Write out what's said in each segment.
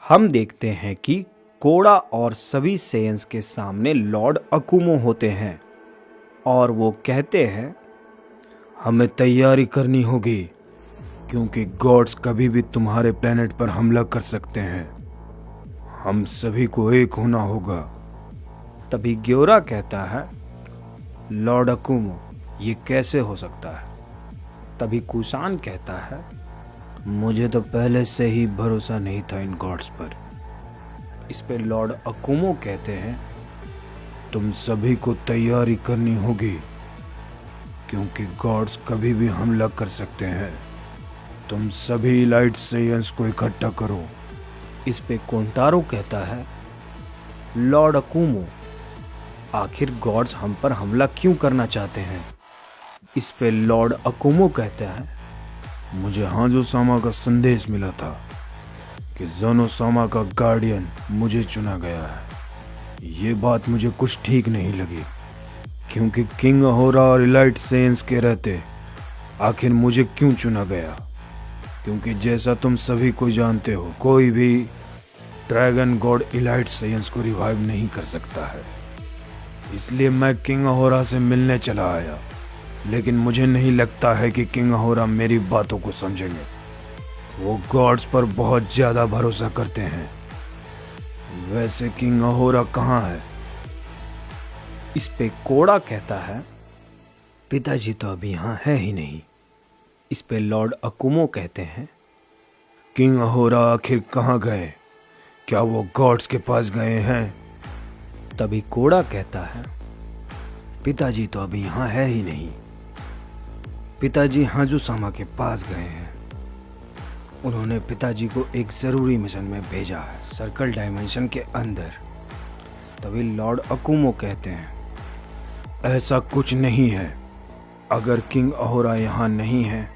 हम देखते हैं कि कोड़ा और सभी सेयन्स के सामने लॉर्ड अकुमो होते हैं और वो कहते हैं, हमें तैयारी करनी होगी क्योंकि गॉड्स कभी भी तुम्हारे प्लेनेट पर हमला कर सकते हैं। हम सभी को एक होना होगा। तभी ग्योरा कहता है, लॉर्ड अकुमो, ये कैसे हो सकता है? तभी कुशान कहता है, मुझे तो पहले से ही भरोसा नहीं था इन गॉड्स पर। इस पे लॉर्ड अकुमो कहते हैं, तुम सभी को तैयारी करनी होगी क्योंकि गॉड्स कभी भी हमला कर सकते हैं। तुम सभी लाइट सेयंस को इकट्ठा करो। इस पे कोंटारो कहता है, लॉर्ड अकुमो, आखिर गॉड्स हम पर हमला क्यों करना चाहते हैं? इस पे लॉर्ड अकुमो कहता है, मुझे हांजो सामा का संदेश मिला था कि जोनो सामा का गार्डियन मुझे चुना गया है। ये बात मुझे कुछ ठीक नहीं लगी क्योंकि किंग अहोरा और इलाइट सेयंस के रहते आखिर मुझे क्यों चुना गया? क्योंकि जैसा तुम सभी को जानते हो, कोई भी ड्रैगन गॉड इलाइट सेयंस को रिवाइव नहीं कर सकता है। इसलिए मैं किंग अहोरा से मिलने चला आया, लेकिन मुझे नहीं लगता है कि किंग अहोरा मेरी बातों को समझेंगे। वो गॉड्स पर बहुत ज्यादा भरोसा करते हैं। वैसे किंग अहोरा कहाँ है? इस पे कोड़ा कहता है, पिताजी तो अभी यहाँ है ही नहीं। इस पे लॉर्ड अकुमो कहते हैं, किंग अहोरा आखिर कहाँ गए? क्या वो गॉड्स के पास गए हैं? तभी कोड़ा कहता है, पिताजी तो अभी यहाँ है ही नहीं। पिताजी हांजू सामा के पास गए हैं। उन्होंने पिताजी को एक जरूरी मिशन में भेजा है, सर्कल डायमेंशन के अंदर। तभी लॉर्ड अकुमो कहते हैं, ऐसा कुछ नहीं है। अगर किंग अहोरा यहाँ नहीं है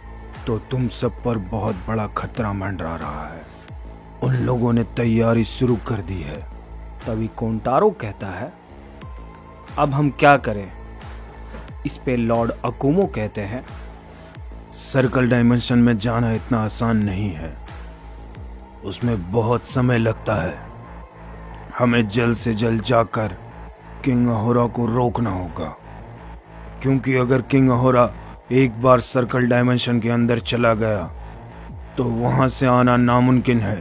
तो तुम सब पर बहुत बड़ा खतरा मंडरा रहा है। उन लोगों ने तैयारी शुरू कर दी है। तभी कोंटारो कहता है, अब हम क्या करें? इस पे लॉर्ड अकुमो कहते हैं, सर्कल डायमेंशन में जाना इतना आसान नहीं है। उसमें बहुत समय लगता है। हमें जल्द से जल्द जाकर किंग अहोरा को रोकना होगा, क्योंकि अगर किंग अहोरा एक बार सर्कल डायमेंशन के अंदर चला गया तो वहां से आना नामुमकिन है,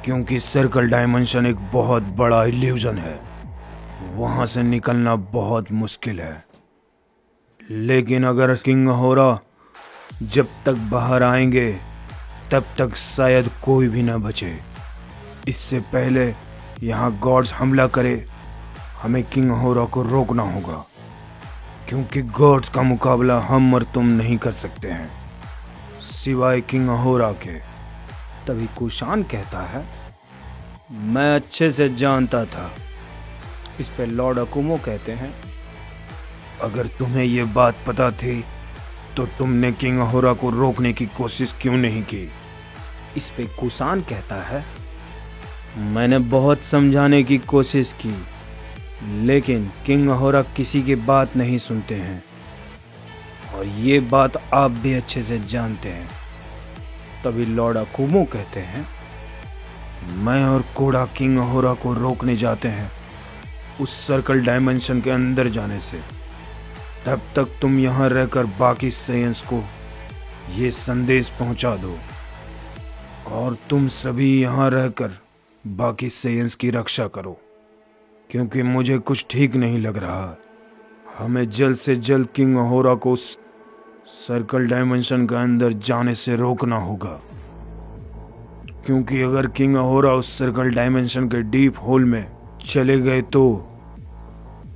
क्योंकि सर्कल डायमेंशन एक बहुत बड़ा इल्यूजन है। वहां से निकलना बहुत मुश्किल है। लेकिन अगर किंग अहोरा जब तक बाहर आएंगे तब तक शायद कोई भी न बचे। इससे पहले यहाँ गॉड्स हमला करे, हमें किंग अहोरा को रोकना होगा, क्योंकि गॉड्स का मुकाबला हम और तुम नहीं कर सकते हैं सिवाय किंग अहोरा के। तभी कुशान कहता है, मैं अच्छे से जानता था। इस पे लॉर्ड अकुमो कहते हैं, अगर तुम्हें ये बात पता थी तो तुमने किंग अहोरा को रोकने की कोशिश क्यों नहीं की? इस पे कुशान कहता है, मैंने बहुत समझाने की कोशिश की, लेकिन किंग अहोरा किसी की बात नहीं सुनते हैं और ये बात आप भी अच्छे से जानते हैं। तभी लॉर्ड अकुमो कहते हैं, मैं और कोड़ा किंग अहोरा को रोकने जाते हैं उस सर्कल डायमेंशन के अंदर जाने से। तब तक तुम यहाँ रहकर बाकी सेयंस को ये संदेश पहुंचा दो और तुम सभी यहाँ रहकर बाकी सेयंस की रक्षा करो, क्योंकि मुझे कुछ ठीक नहीं लग रहा। हमें जल्द से जल्द किंग अहोरा को उस सर्कल डायमेंशन के अंदर जाने से रोकना होगा, क्योंकि अगर किंग अहोरा उस सर्कल डायमेंशन के डीप होल में चले गए तो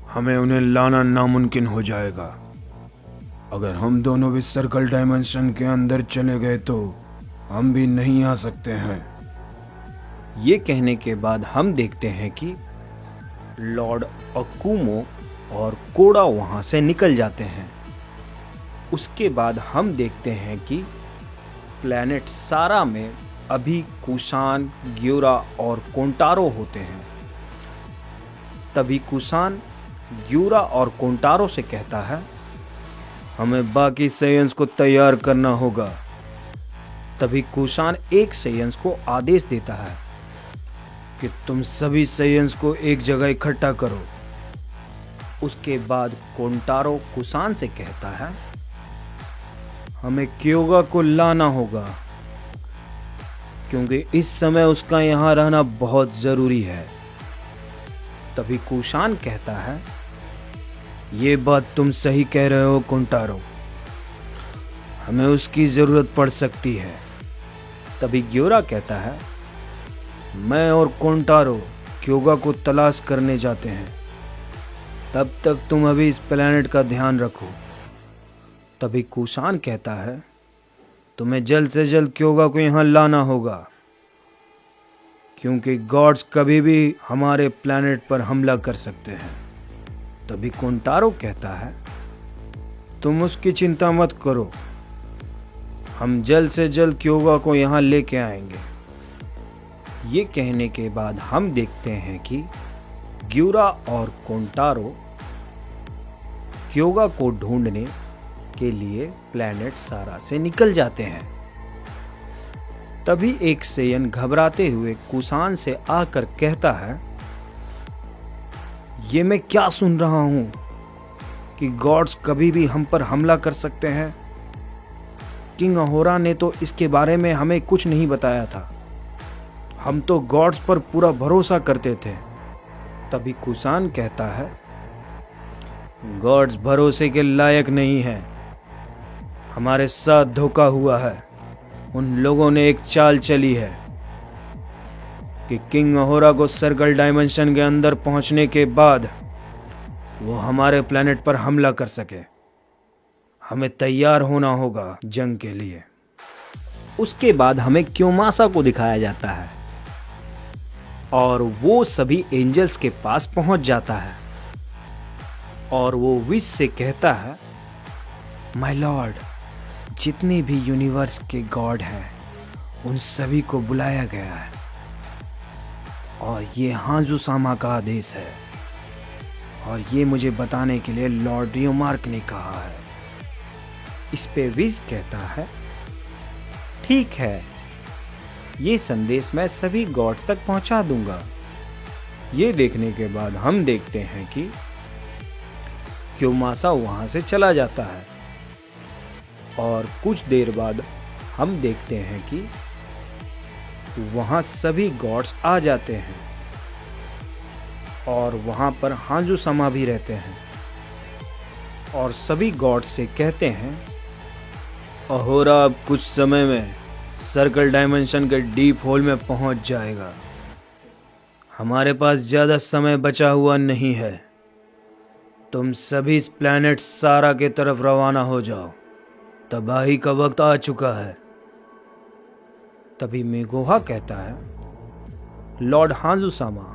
हमें उन्हें लाना नामुमकिन हो जाएगा। अगर हम दोनों भी सर्कल डायमेंशन के अंदर चले गए तो हम भी नहीं आ सकते हैं। ये कहने के बाद हम देखते हैं कि लॉर्ड अकुमो और कोड़ा वहां से निकल जाते हैं। उसके बाद हम देखते हैं कि प्लैनेट सारा में अभी कुशान, ग्योरा और कोंटारो होते हैं। तभी कुशान ग्योरा और कोंटारो से कहता है, हमें बाकी सेयंस को तैयार करना होगा। तभी कुशान एक सेयंस को आदेश देता है, कि तुम सभी सेयन्स को एक जगह इकट्ठा करो। उसके बाद कोंटारो कुसान से कहता है, हमें क्योगा को लाना होगा क्योंकि इस समय उसका यहाँ रहना बहुत जरूरी है। तभी कुशान कहता है, ये बात तुम सही कह रहे हो कोंटारो, हमें उसकी जरूरत पड़ सकती है। तभी ग्योरा कहता है, मैं और कोंटारो क्योगा को तलाश करने जाते हैं, तब तक तुम अभी इस प्लेनेट का ध्यान रखो। तभी कुशान कहता है, तुम्हें जल्द से जल्द क्योगा को यहाँ लाना होगा क्योंकि गॉड्स कभी भी हमारे प्लेनेट पर हमला कर सकते हैं। तभी कोंटारो कहता है, तुम उसकी चिंता मत करो, हम जल्द से जल्द क्योगा को यहाँ लेके आएंगे। ये कहने के बाद हम देखते हैं कि ग्यूरा और कोंटारो क्योगा को ढूंढने के लिए प्लैनेट सारा से निकल जाते हैं। तभी एक सेयन घबराते हुए कुसान से आकर कहता है, ये मैं क्या सुन रहा हूं कि गॉड्स कभी भी हम पर हमला कर सकते हैं। किंग अहोरा ने तो इसके बारे में हमें कुछ नहीं बताया था, हम तो गॉड्स पर पूरा भरोसा करते थे। तभी कुसान कहता है, गॉड्स भरोसे के लायक नहीं है, हमारे साथ धोखा हुआ है। उन लोगों ने एक चाल चली है कि किंग अहोरा को सर्कल डायमेंशन के अंदर पहुंचने के बाद वो हमारे प्लेनेट पर हमला कर सके। हमें तैयार होना होगा जंग के लिए। उसके बाद हमें क्योमासा को दिखाया जाता है और वो सभी एंजल्स के पास पहुंच जाता है और वो विश से कहता है, माय लॉर्ड, जितने भी यूनिवर्स के गॉड हैं उन सभी को बुलाया गया है और ये हांजू सामा का आदेश है और ये मुझे बताने के लिए लॉर्ड रियोमार्क ने कहा है। इस पे विश कहता है, ठीक है, ये संदेश मैं सभी गॉड तक पहुंचा दूंगा। ये देखने के बाद हम देखते हैं कि क्योमासा वहां से चला जाता है और कुछ देर बाद हम देखते हैं कि वहां सभी गॉड्स आ जाते हैं और वहां पर हांजू समा भी रहते हैं और सभी गॉड्स से कहते हैं, अहोरा अब कुछ समय में सर्कल डायमेंशन के डीप होल में पहुंच जाएगा। हमारे पास ज्यादा समय बचा हुआ नहीं है, तुम सभी इस प्लैनेट सारा के तरफ रवाना हो जाओ, तबाही का वक्त आ चुका है। तभी मेगोहा कहता है, लॉर्ड हांजुसामा,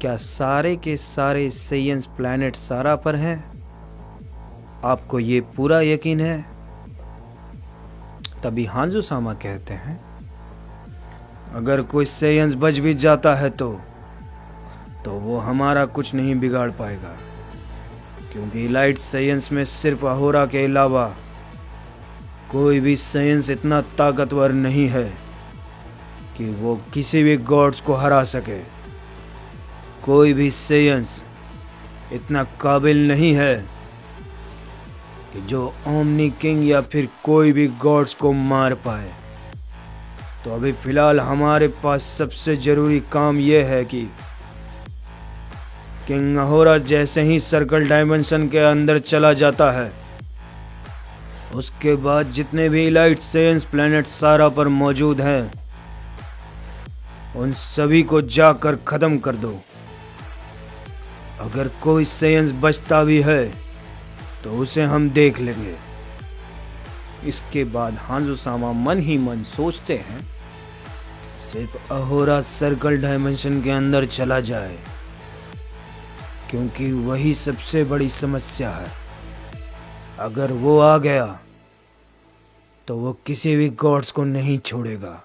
क्या सारे के सारे सेयंस प्लैनेट सारा पर हैं? आपको ये पूरा यकीन है? तभी हांजुसामा कहते हैं, अगर कोई सेयंस बच भी जाता है तो वो हमारा कुछ नहीं बिगाड़ पाएगा, क्योंकि इलाइट सेयंस में सिर्फ अहोरा के अलावा कोई भी सेयंस इतना ताकतवर नहीं है कि वो किसी भी गॉड्स को हरा सके। कोई भी सेयंस इतना काबिल नहीं है कि जो ओमनी किंग या फिर कोई भी गॉड्स को मार पाए। तो अभी फिलहाल हमारे पास सबसे जरूरी काम यह है कि किंग अहोरा जैसे ही सर्कल डायमेंशन के अंदर चला जाता है, उसके बाद जितने भी इलाइट सेयंस प्लैनेट सारा पर मौजूद हैं, उन सभी को जाकर खत्म कर दो। अगर कोई सेयंस बचता भी है तो उसे हम देख लेंगे। इसके बाद हांजुसामा मन ही मन सोचते हैं, सिर्फ अहोरा सर्कल डायमेंशन के अंदर चला जाए, क्योंकि वही सबसे बड़ी समस्या है। अगर वो आ गया तो वो किसी भी गॉड्स को नहीं छोड़ेगा।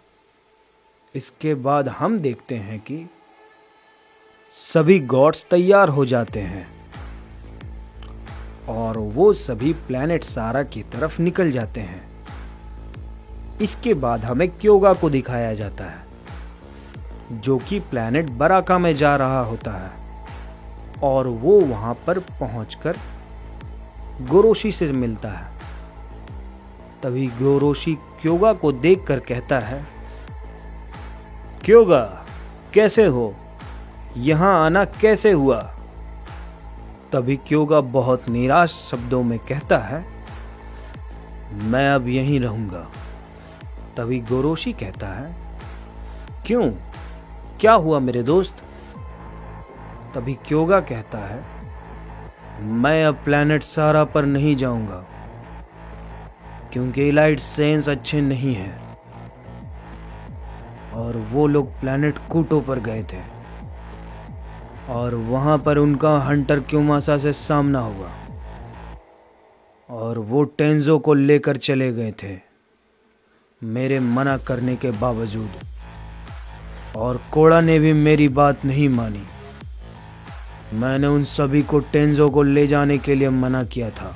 इसके बाद हम देखते हैं कि सभी गॉड्स तैयार हो जाते हैं और वो सभी प्लैनेट सारा की तरफ निकल जाते हैं। इसके बाद हमें क्योगा को दिखाया जाता है जो कि प्लैनेट बराका में जा रहा होता है और वो वहां पर पहुंचकर गोरोशी से मिलता है। तभी गोरोशी क्योगा को देखकर कहता है, क्योगा कैसे हो, यहाँ आना कैसे हुआ? तभी क्योगा बहुत निराश शब्दों में कहता है, मैं अब यहीं रहूंगा। तभी गोरोशी कहता है, क्यों, क्या हुआ मेरे दोस्त? तभी क्योगा कहता है, मैं अब प्लैनेट सारा पर नहीं जाऊंगा क्योंकि इलाइट सेंस अच्छे नहीं हैं और वो लोग प्लैनेट कूटो पर गए थे और वहां पर उनका हंटर क्योमासा से सामना हुआ और वो टेंजो को लेकर चले गए थे मेरे मना करने के बावजूद, और कोड़ा ने भी मेरी बात नहीं मानी। मैंने उन सभी को टेंजो को ले जाने के लिए मना किया था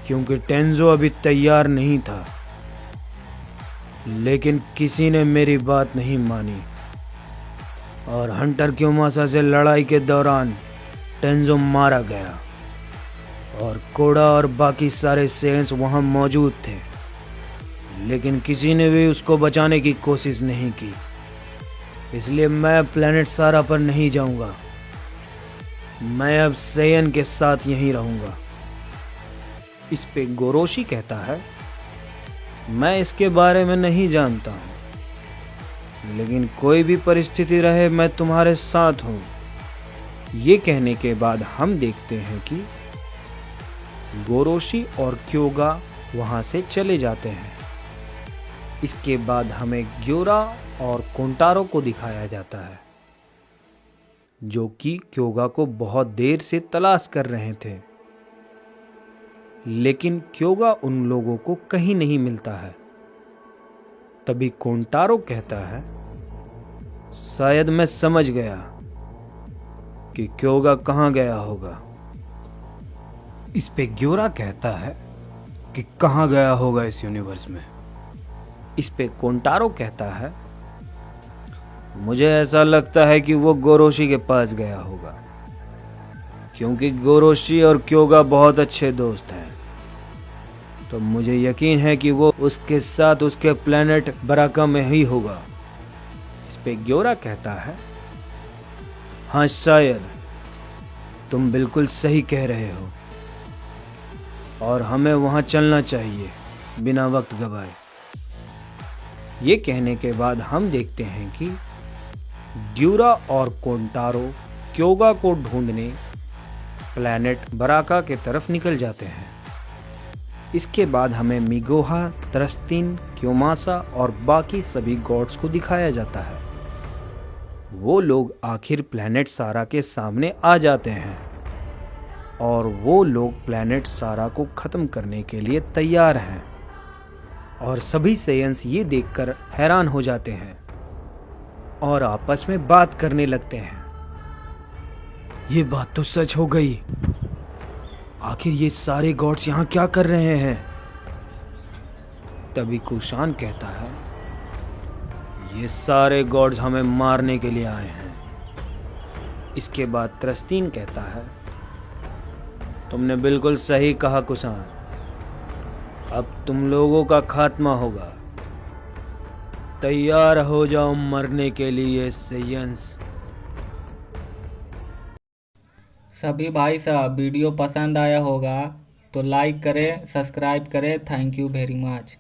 क्योंकि टेंजो अभी तैयार नहीं था, लेकिन किसी ने मेरी बात नहीं मानी और हंटर क्योमासा से लड़ाई के दौरान टेंजो मारा गया और कोड़ा और बाकी सारे सेंस वहां मौजूद थे, लेकिन किसी ने भी उसको बचाने की कोशिश नहीं की। इसलिए मैं प्लैनेट सारा पर नहीं जाऊंगा, मैं अब सेयन के साथ यहीं रहूंगा। इस पे गोरोशी कहता है, मैं इसके बारे में नहीं जानता हूं, लेकिन कोई भी परिस्थिति रहे मैं तुम्हारे साथ हूं। ये कहने के बाद हम देखते हैं कि गोरोशी और क्योगा वहां से चले जाते हैं। इसके बाद हमें ग्योरा और कोंटारो को दिखाया जाता है जो कि क्योगा को बहुत देर से तलाश कर रहे थे, लेकिन क्योगा उन लोगों को कहीं नहीं मिलता है। तभी कोंटारो कहता है, शायद मैं समझ गया कि क्योगा कहाँ गया होगा। इस पे ग्योरा कहता है कि कहाँ गया होगा इस यूनिवर्स में। इस पे कोंटारो कहता है, मुझे ऐसा लगता है कि वो गोरोशी के पास गया होगा क्योंकि गोरोशी और क्योगा बहुत अच्छे दोस्त हैं, तो मुझे यकीन है कि वो उसके साथ उसके प्लैनेट बराका में ही होगा। इस पे ग्योरा कहता है, हाँ शायद तुम बिल्कुल सही कह रहे हो और हमें वहां चलना चाहिए बिना वक्त गवाए। ये कहने के बाद हम देखते हैं कि ड्यूरा और कोंटारो क्योगा को ढूंढने प्लैनेट बराका के तरफ निकल जाते हैं। इसके बाद हमें मिगोहा, तरस्तीन, क्योमासा और बाकी सभी गॉड्स को दिखाया जाता है। वो लोग आखिर प्लैनेट सारा के सामने आ जाते हैं और वो लोग प्लैनेट सारा को खत्म करने के लिए तैयार हैं और सभी सेयंस ये देखकर हैरान हो जाते हैं और आपस में बात करने लगते हैं। ये बात तो सच हो गई, आखिर ये सारे गॉड्स यहाँ क्या कर रहे हैं? तभी कुशान कहता है, ये सारे गॉड्स हमें मारने के लिए आए हैं। इसके बाद त्रस्तीन कहता है, तुमने बिल्कुल सही कहा कुशान, अब तुम लोगों का खात्मा होगा। तैयार हो जाओ मरने के लिए सेयंस। सभी भाई साहब वीडियो पसंद आया होगा तो लाइक करें, सब्सक्राइब करें। Thank you very much.